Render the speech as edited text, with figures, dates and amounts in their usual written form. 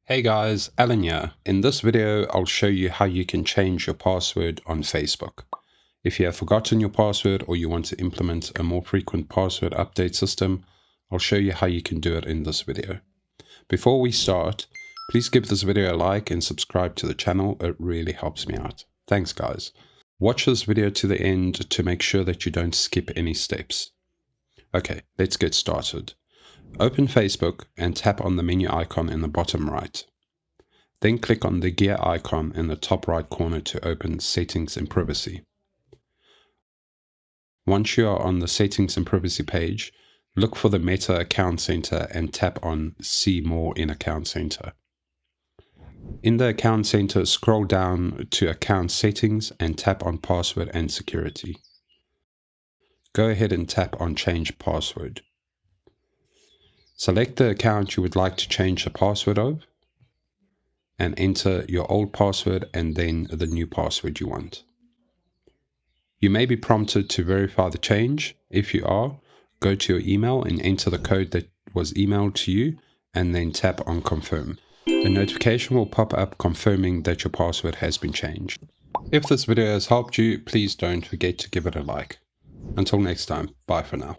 Hey guys, Alan here. In this video, I'll show you how you can change your password on Facebook. If you have forgotten your password or you want to implement a more frequent password update system, I'll show you how you can do it in this video. Before we start, please give this video a like and subscribe to the channel. It really helps me out. Thanks guys. Watch this video to the end to make sure that you don't skip any steps. Okay, let's get started. Open Facebook and tap on the menu icon in the bottom right. Then click on the gear icon in the top right corner to open Settings and Privacy. Once you are on the Settings and Privacy page, look for the Meta Account Center and tap on See More in Account Center. In the Account Center, scroll down to Account Settings and tap on Password and Security. Go ahead and tap on Change Password. Select the account you would like to change the password of and enter your old password and then the new password you want. You may be prompted to verify the change. If you are, go to your email and enter the code that was emailed to you and then tap on Confirm. A notification will pop up confirming that your password has been changed. If this video has helped you, please don't forget to give it a like. Until next time, bye for now.